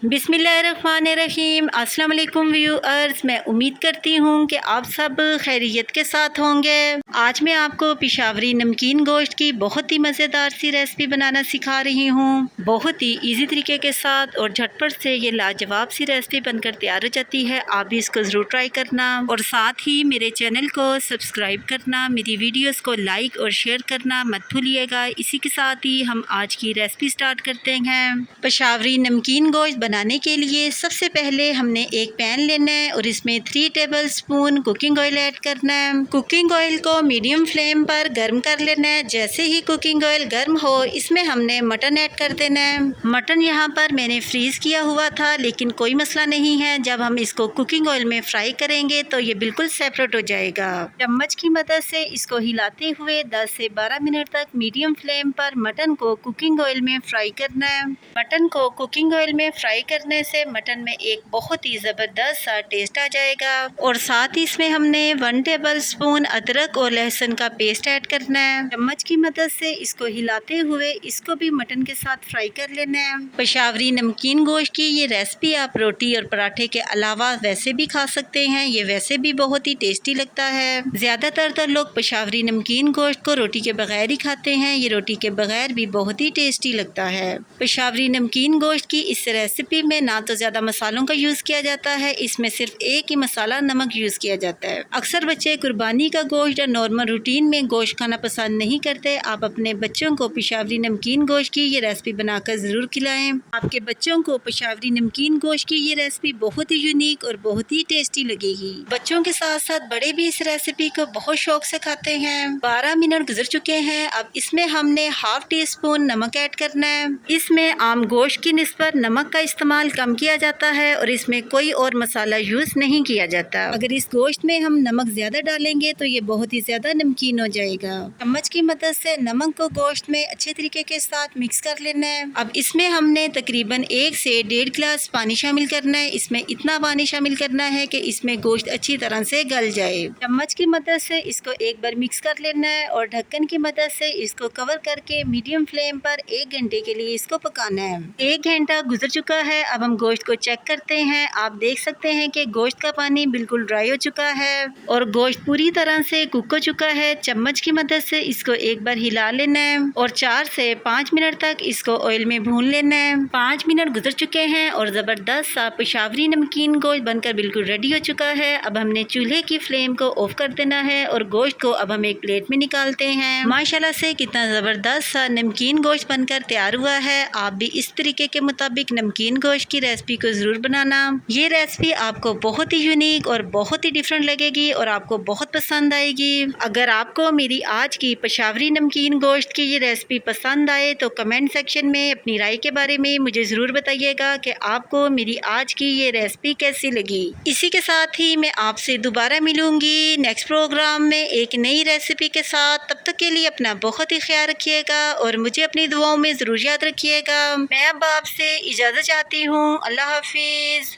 बिस्मिल्लाहिर्रहमानिर्रहीम। अस्सलाम वालेकुम व्यूअर्स, मैं उम्मीद करती हूँ कि आप सब खैरियत के साथ होंगे। आज मैं आपको पिशावरी नमकीन गोश्त की बहुत ही मज़ेदार सी रेसिपी बनाना सिखा रही हूँ। बहुत ही इजी तरीके के साथ और झटपट से ये लाजवाब सी रेसिपी बनकर तैयार हो जाती है। आप भी इसको ज़रूर ट्राई करना और साथ ही मेरे चैनल को सब्सक्राइब करना, मेरी वीडियोज़ को लाइक और शेयर करना मत भूलिएगा। इसी के साथ ही हम आज की रेसिपी स्टार्ट करते हैं। पिशावरी नमकीन गोश्त बनाने के लिए सबसे पहले हमने एक पैन लेना है और इसमें 3 टेबलस्पून कुकिंग ऑयल ऐड करना है। कुकिंग ऑयल को मीडियम फ्लेम पर गर्म कर लेना है। जैसे ही कुकिंग ऑयल गर्म हो, इसमें हमने मटन ऐड कर देना है। मटन यहाँ पर मैंने फ्रीज किया हुआ था, लेकिन कोई मसला नहीं है। जब हम इसको कुकिंग ऑयल में फ्राई करेंगे तो ये बिल्कुल सेपरेट हो जाएगा। चम्मच की मदद से इसको हिलाते हुए 10 से 12 मिनट तक मीडियम फ्लेम पर मटन को कुकिंग ऑयल में फ्राई करना है। मटन को कुकिंग ऑयल में फ्राई करने से मटन में एक बहुत ही ज़बरदस्त सा टेस्ट आ जाएगा। और साथ ही इसमें हमने 1 टेबलस्पून अदरक और लहसुन का पेस्ट ऐड करना है। चम्मच की मदद से इसको हिलाते हुए इसको भी मटन के साथ फ्राई कर लेना है। पेशावरी नमकीन गोश्त की ये रेसिपी आप रोटी और पराठे के अलावा वैसे भी खा सकते हैं। ये वैसे भी बहुत ही टेस्टी लगता है। ज़्यादातर तो लोग पेशावरी नमकीन गोश्त को रोटी के बगैर ही खाते हैं। ये रोटी के बगैर भी बहुत ही टेस्टी लगता है। पेशावरी नमकीन गोश्त की इस रेसिपी में ना तो ज़्यादा मसालों का यूज़ किया जाता है, इसमें सिर्फ एक ही मसाला नमक यूज़ किया जाता है। अक्सर बच्चे कुर्बानी का गोश्त या नॉर्मल रूटीन में गोश्त खाना पसंद नहीं करते। आप अपने बच्चों को पेशावरी नमकीन गोश्त की ये रेसिपी बनाकर ज़रूर खिलाएं। आपके बच्चों को पेशावरी नमकीन गोश्त की ये रेसिपी बहुत ही यूनिक और बहुत ही टेस्टी लगेगी। बच्चों के साथ साथ बड़े भी इस रेसिपी को बहुत शौक से खाते हैं। 12 मिनट गुजर चुके हैं। अब इसमें हमने हाफ टी स्पून नमक ऐड करना है। इसमें आम गोश्त की निस्बत नमक का इस्तेमाल कम किया जाता है और इसमें कोई और मसाला यूज़ नहीं किया जाता। अगर इस गोश्त में हम नमक ज़्यादा डालेंगे तो ये बहुत ही ज़्यादा नमकीन हो जाएगा। चम्मच की मदद से नमक को गोश्त में अच्छे तरीके के साथ मिक्स कर लेना है। अब इसमें हमने तकरीबन 1 से 1.5 गिलास पानी शामिल करना है। इसमें इतना पानी शामिल करना है कि इसमें गोश्त अच्छी तरह से गल जाए। चम्मच की मदद से इसको एक बार मिक्स कर लेना है और ढक्कन की मदद से इसको कवर करके मीडियम फ्लेम पर 1 घंटे के लिए इसको पकाना है। 1 घंटा गुजर चुका है। अब हम गोश्त को चेक करते हैं। आप देख सकते हैं कि गोश्त का पानी बिल्कुल ड्राई हो चुका है और गोश्त पूरी तरह से कुक हो चुका है। चम्मच की मदद से इसको एक बार हिला लेना है और 4 से 5 मिनट तक इसको ऑयल में भून लेना है। 5 मिनट गुजर चुके हैं और ज़बरदस्त सा पेशावरी नमकीन गोश्त बनकर बिल्कुल रेडी हो चुका है। अब हमने चूल्हे की फ्लेम को ऑफ कर देना है और गोश्त को अब हम एक प्लेट में निकालते हैं। माशाल्लाह से कितना ज़बरदस्त सा नमकीन गोश्त बनकर तैयार हुआ है। आप भी इस तरीके के मुताबिक नमकीन गोश्त की रेसिपी को ज़रूर बनाना। ये रेसिपी आपको बहुत ही यूनिक और बहुत ही डिफरेंट लगेगी और आपको बहुत पसंद आएगी। अगर आपको मेरी आज की पेशावरी नमकीन गोश्त की ये रेसिपी पसंद आए तो कमेंट सेक्शन में अपनी राय के बारे में मुझे ज़रूर बताइएगा कि आपको मेरी आज की ये रेसिपी कैसी लगी। इसी के साथ ही मैं आपसे दोबारा मिलूंगी नेक्स्ट प्रोग्राम में एक नई रेसिपी के साथ। तब तक के लिए अपना बहुत ही ख्याल रखिएगा और मुझे अपनी दुआओं में ज़रूर याद रखिएगा। मैं अब आपसे इजाज़त चाहती हूँ। अल्लाह हाफिज़।